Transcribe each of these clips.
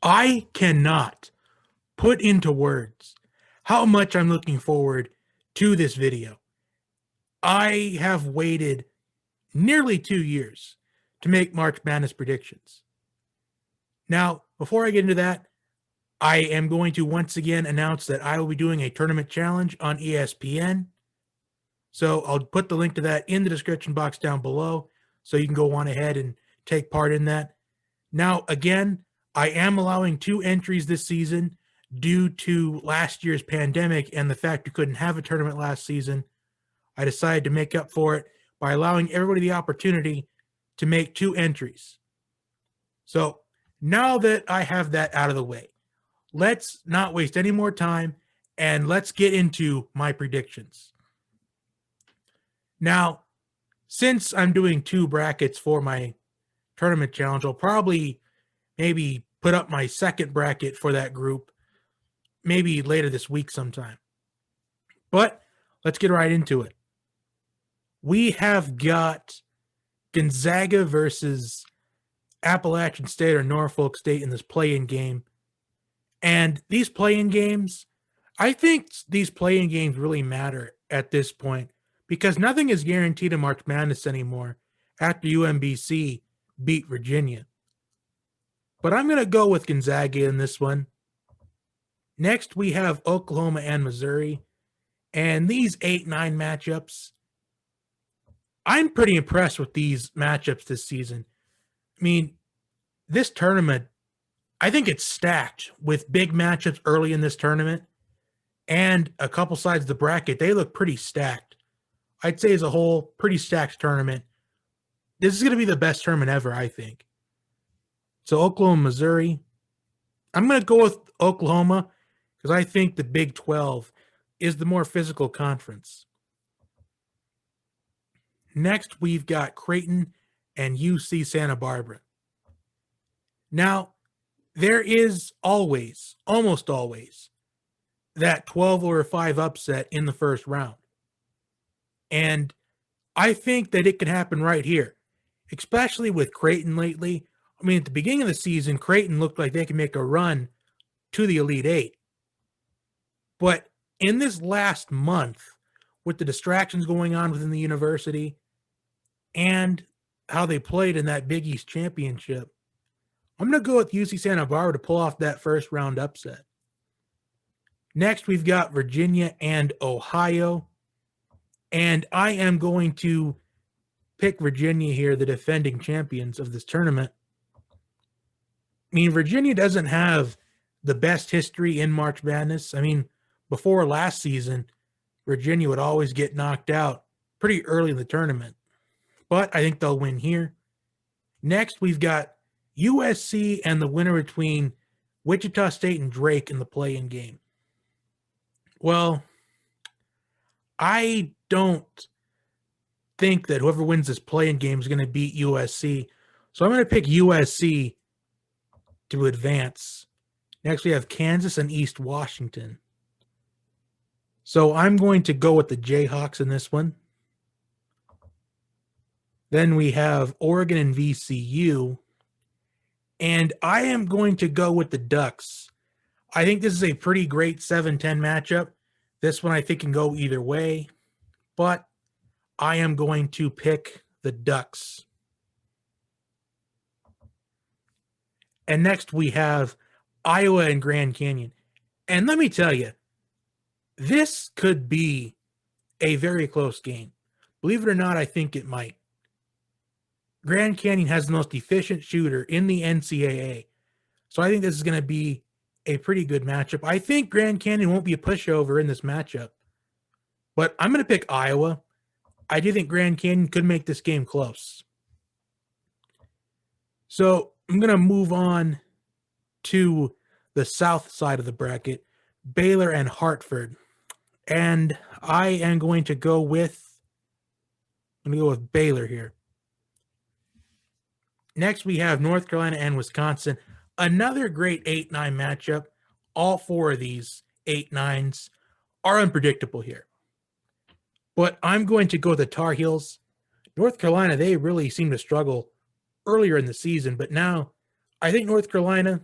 I cannot put into words how much I'm looking forward to this video. I have waited nearly 2 years to make March Madness predictions. Now, before I get into that, I am going to once again announce that I will be doing a tournament challenge on ESPN. So I'll put the link to that in the description box down below so you can go on ahead and take part in that. Now, again, I am allowing 2 entries this season due to last year's pandemic and the fact we couldn't have a tournament last season. I decided to make up for it by allowing everybody the opportunity to make 2 entries. So now that I have that out of the way, let's not waste any more time and let's get into my predictions. Now, since I'm doing 2 brackets for my tournament challenge, I'll probably maybe put up my second bracket for that group maybe later this week sometime. But let's get right into it. We have got Gonzaga versus Appalachian State or Norfolk State in this play-in game. And these play-in games, I think these play-in games really matter at this point because nothing is guaranteed in March Madness anymore after UMBC beat Virginia. But I'm going to go with Gonzaga in this one. Next, we have Oklahoma and Missouri. And these 8-9 matchups, I'm pretty impressed with these matchups this season. I mean, this tournament, I think it's stacked with big matchups early in this tournament. And a couple sides of the bracket, they look pretty stacked. I'd say as a whole, pretty stacked tournament. This is going to be the best tournament ever, I think. So Oklahoma, Missouri. I'm going to go with Oklahoma because I think the Big 12 is the more physical conference. Next, we've got Creighton and UC Santa Barbara. Now, there is always, almost always, that 12-5 upset in the first round. And I think that it can happen right here, especially with Creighton lately. I mean, at the beginning of the season, Creighton looked like they could make a run to the Elite Eight. But in this last month, with the distractions going on within the university and how they played in that Big East championship, I'm going to go with UC Santa Barbara to pull off that first round upset. Next, we've got Virginia and Ohio. And I am going to pick Virginia here, the defending champions of this tournament. I mean, Virginia doesn't have the best history in March Madness. I mean, before last season, Virginia would always get knocked out pretty early in the tournament. But I think they'll win here. Next, we've got USC and the winner between Wichita State and Drake in the play-in game. Well, I don't think that whoever wins this play-in game is going to beat USC. So I'm going to pick USC to advance. Next, we have Kansas and East Washington. So I'm going to go with the Jayhawks in this one. Then we have Oregon and VCU. And I am going to go with the Ducks. I think this is a pretty great 7-10 matchup. This one I think can go either way. But I am going to pick the Ducks. And next we have Iowa and Grand Canyon. And let me tell you, this could be a very close game. Believe it or not, I think it might. Grand Canyon has the most efficient shooter in the NCAA. So I think this is going to be a pretty good matchup. I think Grand Canyon won't be a pushover in this matchup. But I'm going to pick Iowa. I do think Grand Canyon could make this game close. So I'm going to move on to the south side of the bracket, Baylor and Hartford. And I am going to go with Baylor here. Next, we have North Carolina and Wisconsin. Another great 8-9 matchup. All 4 of these 8-9s are unpredictable here. But I'm going to go with the Tar Heels. North Carolina, they really seem to struggle earlier in the season. But now, I think North Carolina,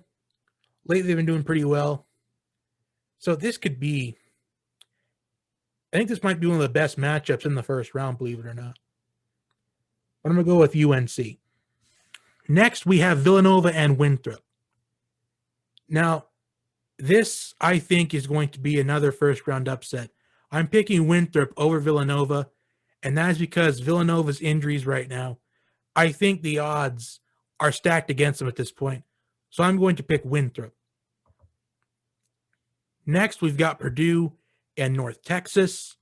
Lately, they've been doing pretty well. So this could be, I think this might be one of the best matchups in the first round, believe it or not. But I'm going to go with UNC. Next, we have Villanova and Winthrop. Now, this, I think, is going to be another first round upset. I'm picking Winthrop over Villanova, and that is because Villanova's injuries right now, I think the odds are stacked against them at this point. So I'm going to pick Winthrop. Next, we've got Purdue and North Texas,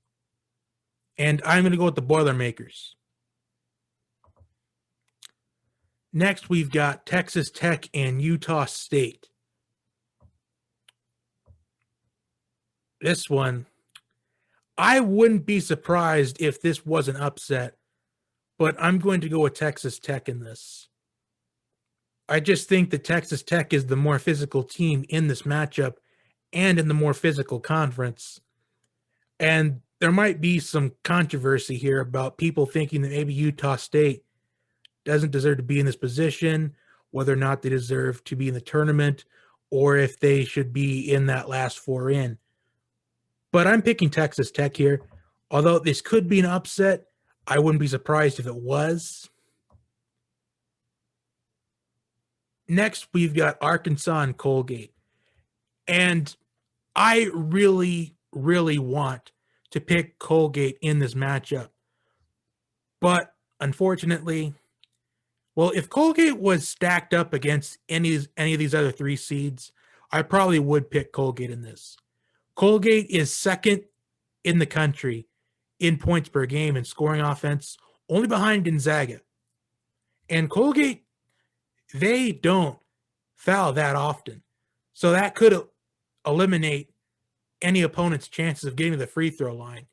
and I'm going to go with the Boilermakers. Next, we've got Texas Tech and Utah State. This one, I wouldn't be surprised if this was an upset, but I'm going to go with Texas Tech in this. I just think that Texas Tech is the more physical team in this matchup and in the more physical conference. And there might be some controversy here about people thinking that maybe Utah State doesn't deserve to be in this position, whether or not they deserve to be in the tournament, or if they should be in that last four in. But I'm picking Texas Tech here. Although this could be an upset, I wouldn't be surprised if it was. Next, we've got Arkansas and Colgate. And I really, really want to pick Colgate in this matchup. But unfortunately, well, if Colgate was stacked up against any of these other three seeds, I probably would pick Colgate in this. Colgate is second in the country in points per game and scoring offense, only behind Gonzaga. And Colgate, they don't foul that often. So that could eliminate any opponent's chances of getting to the free throw line.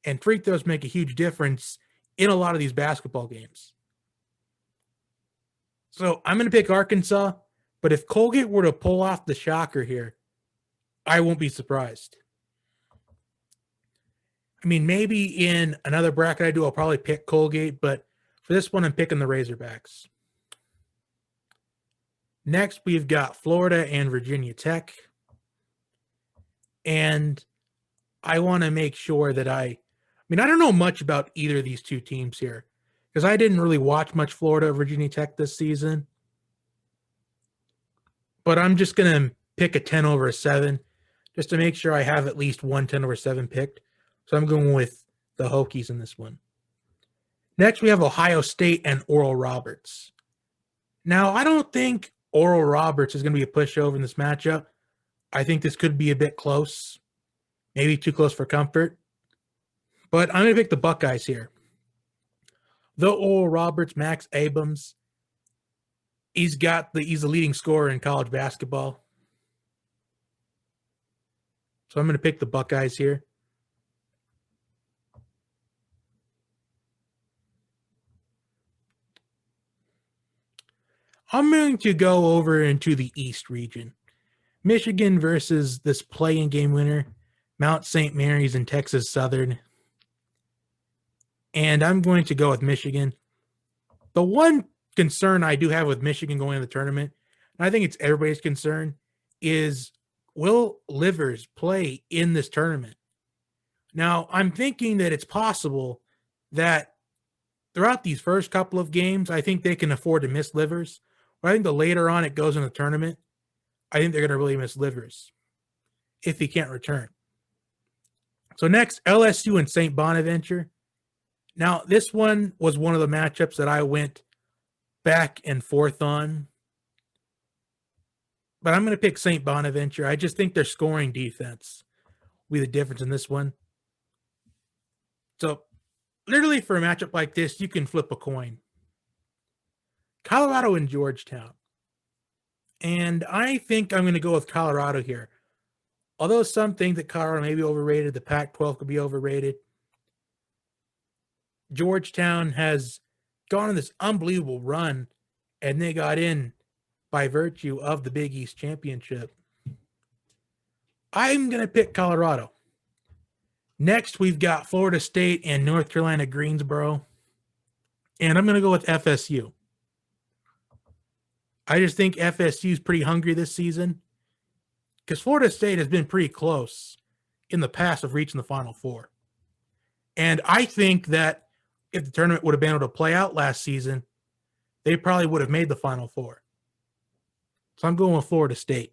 And free throws make a huge difference in a lot of these basketball games. So I'm going to pick Arkansas, but if Colgate were to pull off the shocker here, I won't be surprised. I mean, maybe in another bracket I do, I'll probably pick Colgate, but for this one, I'm picking the Razorbacks. Next, we've got Florida and Virginia Tech. And I want to make sure that I don't know much about either of these two teams here because I didn't really watch much Florida or Virginia Tech this season. But I'm just going to pick a 10 over a 7 just to make sure I have at least one 10 over 7 picked. So I'm going with the Hokies in this one. Next, we have Ohio State and Oral Roberts. Now, I don't think Oral Roberts is going to be a pushover in this matchup. I think this could be a bit close, maybe too close for comfort. But I'm going to pick the Buckeyes here. Though Oral Roberts, Max Abrams, he's the leading scorer in college basketball. So I'm going to pick the Buckeyes here. I'm going to go over into the East region. Michigan versus this play-in game winner, Mount St. Mary's and Texas Southern. And I'm going to go with Michigan. The one concern I do have with Michigan going to the tournament, and I think it's everybody's concern, is will Livers play in this tournament? Now, I'm thinking that it's possible that throughout these first couple of games, I think they can afford to miss Livers. But I think the later on it goes in the tournament, I think they're going to really miss Livers if he can't return. So next, LSU and St. Bonaventure. Now, this one was one of the matchups that I went back and forth on. But I'm going to pick St. Bonaventure. I just think their scoring defense will be the difference in this one. So, literally for a matchup like this, you can flip a coin. Colorado and Georgetown. And I think I'm going to go with Colorado here. Although some think that Colorado may be overrated, the Pac-12 could be overrated. Georgetown has gone on this unbelievable run, and they got in by virtue of the Big East Championship. I'm going to pick Colorado. Next, we've got Florida State and North Carolina Greensboro. And I'm going to go with FSU. I just think FSU is pretty hungry this season. because Florida State has been pretty close in the past of reaching the Final Four. And I think that if the tournament would have been able to play out last season, they probably would have made the Final Four. So I'm going with Florida State.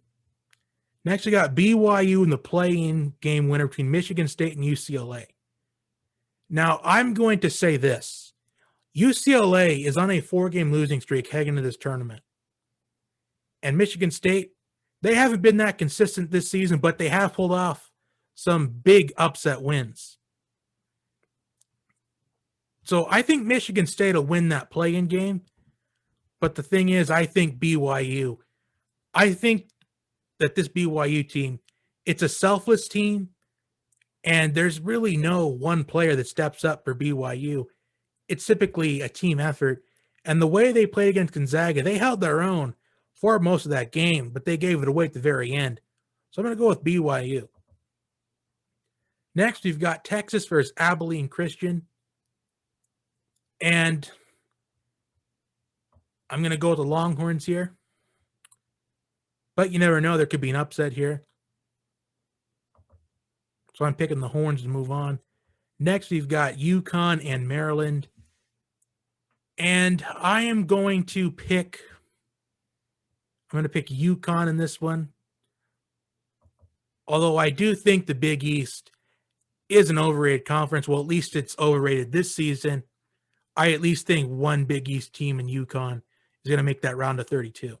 Next, we got BYU in the play-in game winner between Michigan State and UCLA. Now, I'm going to say this. UCLA is on a 4-game losing streak heading into this tournament. And Michigan State, they haven't been that consistent this season, but they have pulled off some big upset wins. So I think Michigan State will win that play-in game. But the thing is, I think BYU, I think that this BYU team, it's a selfless team, and there's really no one player that steps up for BYU. It's typically a team effort. And the way they played against Gonzaga, they held their own for most of that game, but they gave it away at the very end. So I'm going to go with BYU. Next, we've got Texas versus Abilene Christian. And I'm going to go with the Longhorns here. But you never know. There could be an upset here. So I'm picking the Horns to move on. Next, we've got UConn and Maryland. And I am going to pick UConn in this one. Although I do think the Big East is an overrated conference. Well, at least it's overrated this season. I at least think one Big East team in UConn is going to make that round of 32.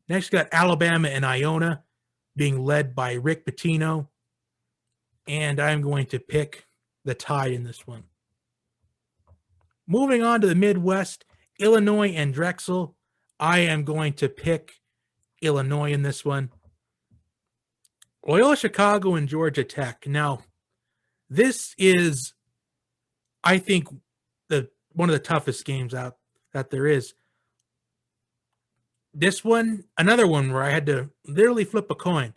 Next, we got Alabama and Iona being led by Rick Pitino. And I'm going to pick the Tide in this one. Moving on to the Midwest, Illinois and Drexel. I am going to pick Illinois in this one. Loyola Chicago and Georgia Tech. Now, this is, I think, one of the toughest games out that there is. This one, another one where I had to literally flip a coin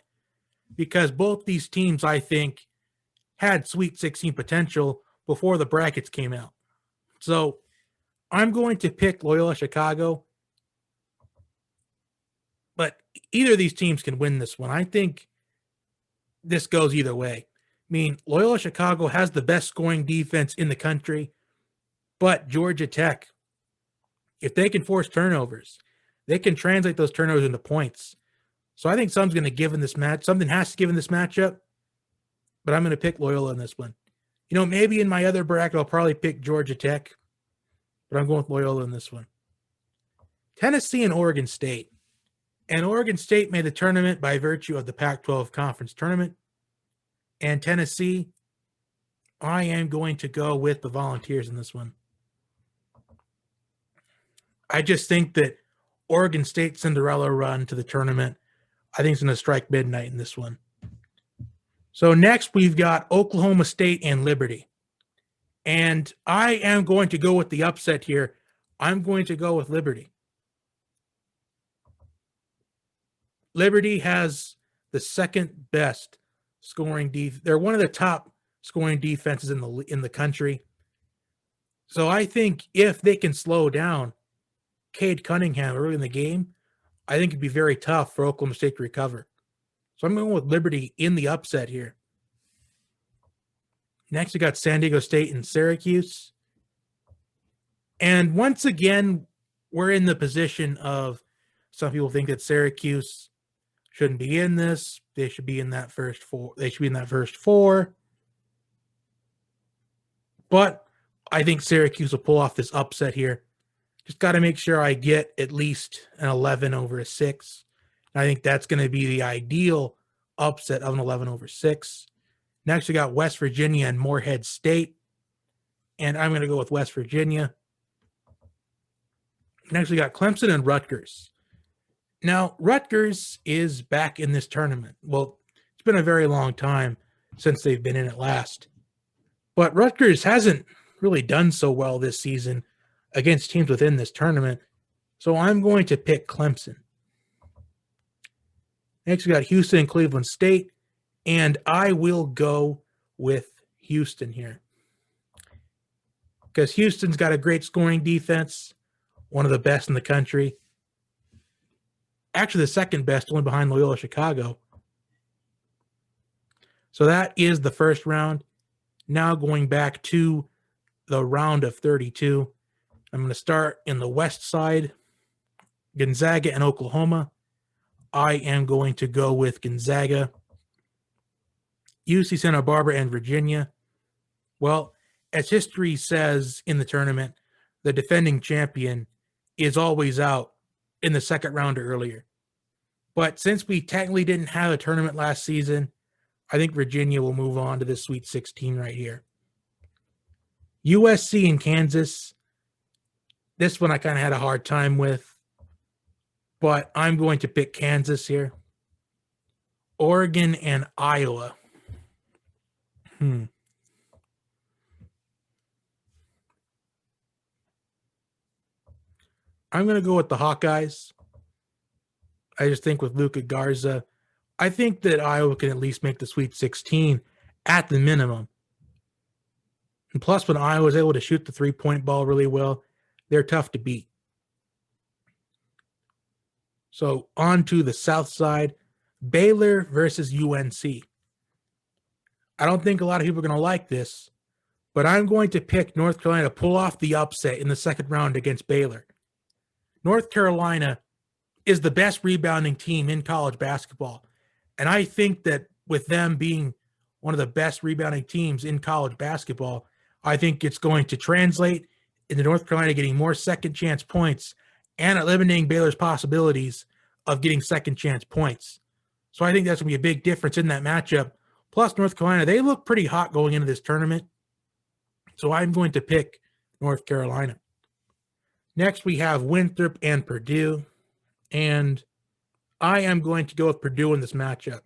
because both these teams, I think, had Sweet 16 potential before the brackets came out. So I'm going to pick Loyola Chicago. But either of these teams can win this one. I think this goes either way. I mean, Loyola Chicago has the best scoring defense in the country, but Georgia Tech, if they can force turnovers, they can translate those turnovers into points. So I think something's going to give in this match. Something has to give in this matchup, but I'm going to pick Loyola in this one. You know, maybe in my other bracket, I'll probably pick Georgia Tech, but I'm going with Loyola in this one. Tennessee and Oregon State. And Oregon State made the tournament by virtue of the Pac-12 conference tournament. And Tennessee, I am going to go with the Volunteers in this one. I just think that Oregon State Cinderella run to the tournament, I think it's going to strike midnight in this one. So next we've got Oklahoma State and Liberty. And I am going to go with the upset here. I'm going to go with Liberty. Liberty has the second best scoring defense. They're one of the top scoring defenses in the country. So I think if they can slow down Cade Cunningham early in the game, I think it'd be very tough for Oklahoma State to recover. So I'm going with Liberty in the upset here. Next, we got San Diego State and Syracuse. And once again, we're in the position of some people think that Syracuse shouldn't be in this. They should be in that first four. They should be in that first four. But I think Syracuse will pull off this upset here. Just got to make sure I get at least an 11 over a 6. And I think that's going to be the ideal upset of an 11 over 6. Next, we got West Virginia and Morehead State. And I'm going to go with West Virginia. Next, we got Clemson and Rutgers. Now, Rutgers is back in this tournament. Well, it's been a very long time since they've been in it last. But Rutgers hasn't really done so well this season against teams within this tournament. So I'm going to pick Clemson. Next, we got Houston and Cleveland State. And I will go with Houston here. Because Houston's got a great scoring defense, one of the best in the country. Actually, the second best, only behind Loyola Chicago. So that is the first round. Now going back to the round of 32. I'm going to start in the west side, Gonzaga and Oklahoma. I am going to go with Gonzaga. UC Santa Barbara and Virginia. Well, as history says in the tournament, the defending champion is always out in the second round or earlier. But since we technically didn't have a tournament last season, I think Virginia will move on to this Sweet 16 right here. USC and Kansas. This one I kind of had a hard time with, but I'm going to pick Kansas here. Oregon and Iowa. I'm going to go with the Hawkeyes. I just think with Luka Garza, I think that Iowa can at least make the Sweet 16 at the minimum. And plus, when Iowa is able to shoot the three-point ball really well, they're tough to beat. So on to the south side, Baylor versus UNC. I don't think a lot of people are going to like this, but I'm going to pick North Carolina to pull off the upset in the second round against Baylor. North Carolina is the best rebounding team in college basketball. And I think that with them being one of the best rebounding teams in college basketball, I think it's going to translate into North Carolina getting more second chance points and eliminating Baylor's possibilities of getting second chance points. So I think that's going to be a big difference in that matchup. Plus, North Carolina, they look pretty hot going into this tournament. So I'm going to pick North Carolina. Next, we have Winthrop and Purdue. And I am going to go with Purdue in this matchup.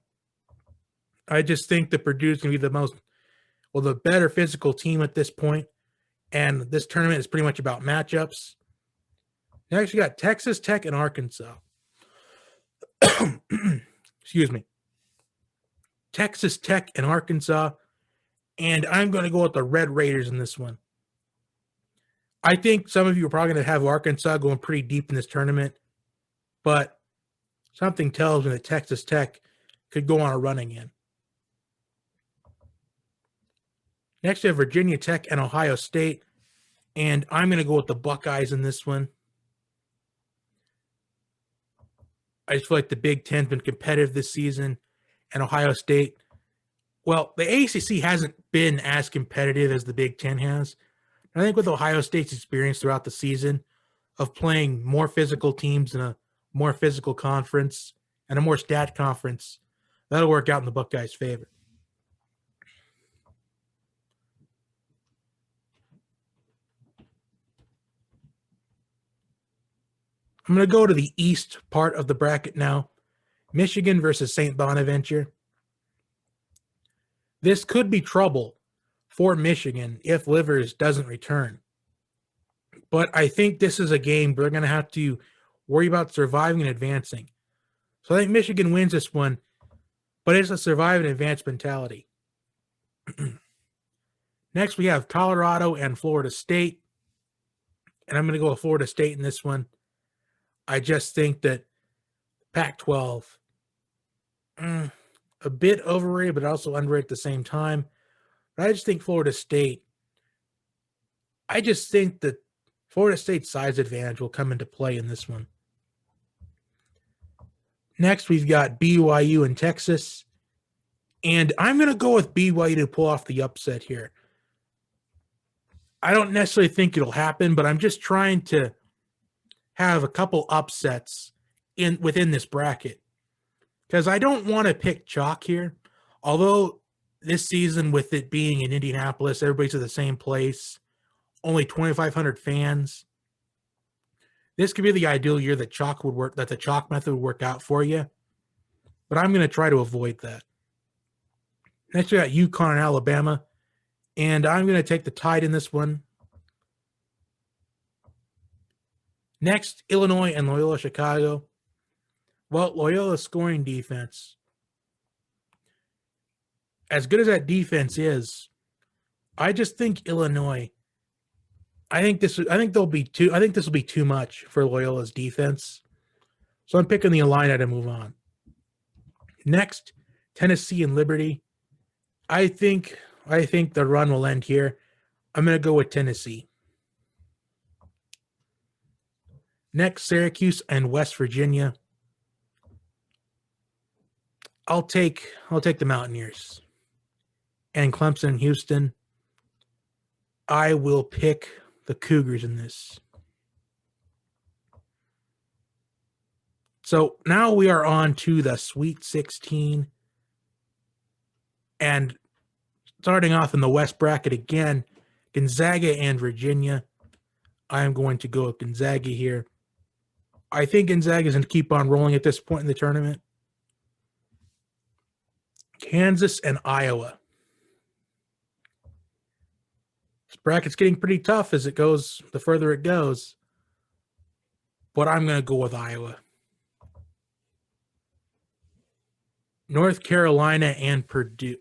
I just think that Purdue is going to be the better physical team at this point. And this tournament is pretty much about matchups. Next, we got Texas Tech and Arkansas. Excuse me. Texas Tech and Arkansas. And I'm going to go with the Red Raiders in this one. I think some of you are probably going to have Arkansas going pretty deep in this tournament. But something tells me that Texas Tech could go on a run again. Next, we have Virginia Tech and Ohio State. And I'm going to go with the Buckeyes in this one. I just feel like the Big Ten's been competitive this season. And Ohio State, well, the ACC hasn't been as competitive as the Big Ten has. I think with Ohio State's experience throughout the season of playing more physical teams in a more physical conference and a more stat conference, that'll work out in the Buckeyes' favor. I'm going to go to the east part of the bracket now. Michigan versus St. Bonaventure. This could be trouble for Michigan if Livers doesn't return. But I think this is a game they're going to have to worry about surviving and advancing. So I think Michigan wins this one, but it's a survive and advance mentality. Next, we have Colorado and Florida State. And I'm going to go with Florida State in this one. I just think that Pac-12, a bit overrated, but also underrated at the same time. But I just think Florida State, I just think that Florida State's size advantage will come into play in this one. Next, we've got BYU and Texas. And I'm going to go with BYU to pull off the upset here. I don't necessarily think it'll happen, but I'm just trying to have a couple upsets within this bracket. Because I don't want to pick chalk here. Although this season, with it being in Indianapolis, everybody's at the same place, only 2,500 fans. This could be the ideal year that chalk would work, that the chalk method would work out for you. But I'm going to try to avoid that. Next, we got UConn and Alabama. And I'm going to take the Tide in this one. Next, Illinois and Loyola Chicago. Well, Loyola's scoring defense, as good as that defense is, I just think Illinois. I think this will be too much for Loyola's defense. So I'm picking the Illini to move on. Next, Tennessee and Liberty. I think the run will end here. I'm going to go with Tennessee. Next, Syracuse and West Virginia. I'll take the Mountaineers. And Clemson and Houston. I will pick the Cougars in this. So now we are on to the Sweet 16. And starting off in the West bracket again, Gonzaga and Virginia. I am going to go with Gonzaga here. I think Gonzaga is going to keep on rolling at this point in the tournament. Kansas and Iowa. This bracket's getting pretty tough as it goes, the further it goes. But I'm going to go with Iowa. North Carolina and Purdue.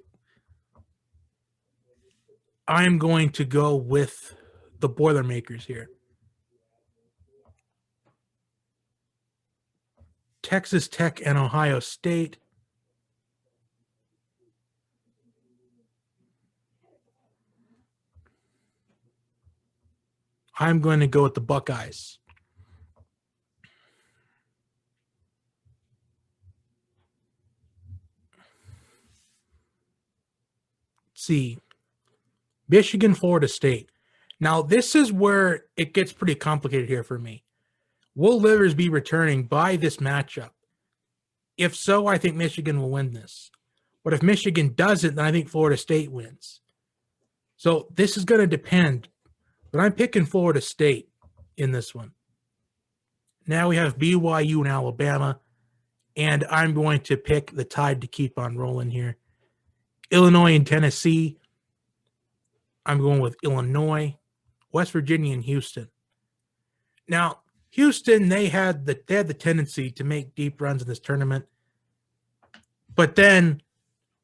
I'm going to go with the Boilermakers here. Texas Tech and Ohio State. I'm going to go with the Buckeyes. Let's see. Michigan, Florida State. Now, this is where it gets pretty complicated here for me. Will Livers be returning by this matchup? If so, I think Michigan will win this. But if Michigan doesn't, then I think Florida State wins. So this is going to depend. But I'm picking Florida State in this one. Now we have BYU and Alabama. And I'm going to pick the Tide to keep on rolling here. Illinois and Tennessee. I'm going with Illinois. West Virginia and Houston. Now, Houston, they had the tendency to make deep runs in this tournament. But then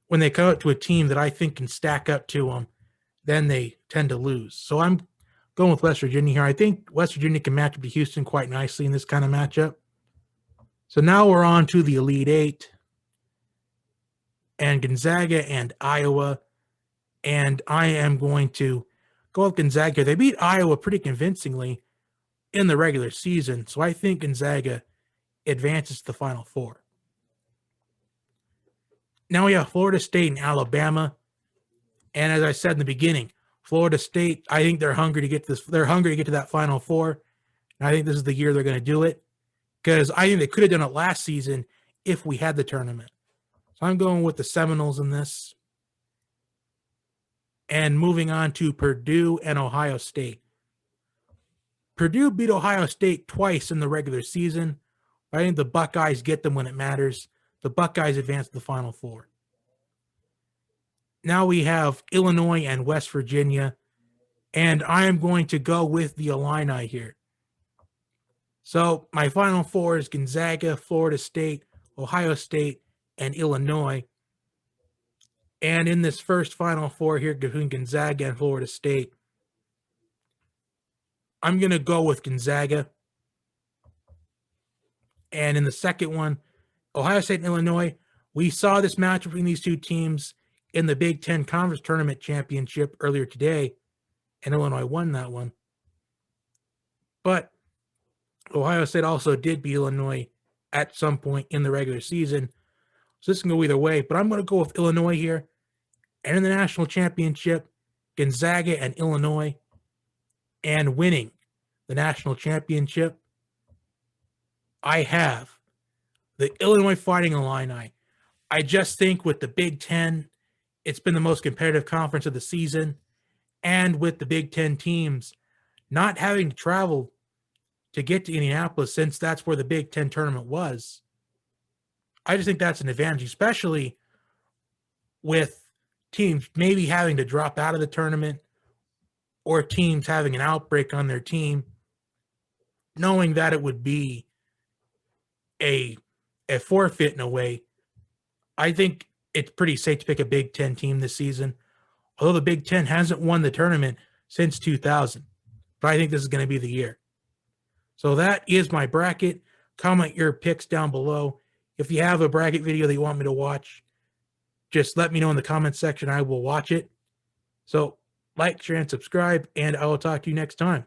when they come up to a team that I think can stack up to them, then they tend to lose. So I'm going with West Virginia here. I think West Virginia can match up to Houston quite nicely in this kind of matchup. So now we're on to the Elite Eight. And Gonzaga and Iowa. And I am going to go with Gonzaga. They beat Iowa pretty convincingly in the regular season. So I think Gonzaga advances to the Final Four. Now we have Florida State and Alabama. And as I said in the beginning, Florida State, I think they're hungry to get this. They're hungry to get to that Final Four. And I think this is the year they're going to do it. Because I think they could have done it last season if we had the tournament. So I'm going with the Seminoles in this. And moving on to Purdue and Ohio State. Purdue beat Ohio State twice in the regular season. I think the Buckeyes get them when it matters. The Buckeyes advance to the Final Four. Now we have Illinois and West Virginia. And I am going to go with the Illini here. So my Final Four is Gonzaga, Florida State, Ohio State, and Illinois. And in this first Final Four here between Gonzaga and Florida State, I'm going to go with Gonzaga. And in the second one, Ohio State and Illinois, we saw this match between these two teams in the Big Ten Conference Tournament Championship earlier today, and Illinois won that one. But Ohio State also did beat Illinois at some point in the regular season. So this can go either way, but I'm going to go with Illinois here. And in the national championship, Gonzaga and Illinois, and winning the national championship, I have the Illinois Fighting Illini. I just think with the Big Ten, it's been the most competitive conference of the season. And with the Big Ten teams not having to travel to get to Indianapolis, since that's where the Big Ten tournament was, I just think that's an advantage, especially with teams maybe having to drop out of the tournament or teams having an outbreak on their team, knowing that it would be a forfeit in a way. I think it's pretty safe to pick a Big Ten team this season, although the Big Ten hasn't won the tournament since 2000. But I think this is going to be the year. So that is my bracket. Comment your picks down below. If you have a bracket video that you want me to watch, just let me know in the comments section. I will watch it. So like, share, and subscribe, and I will talk to you next time.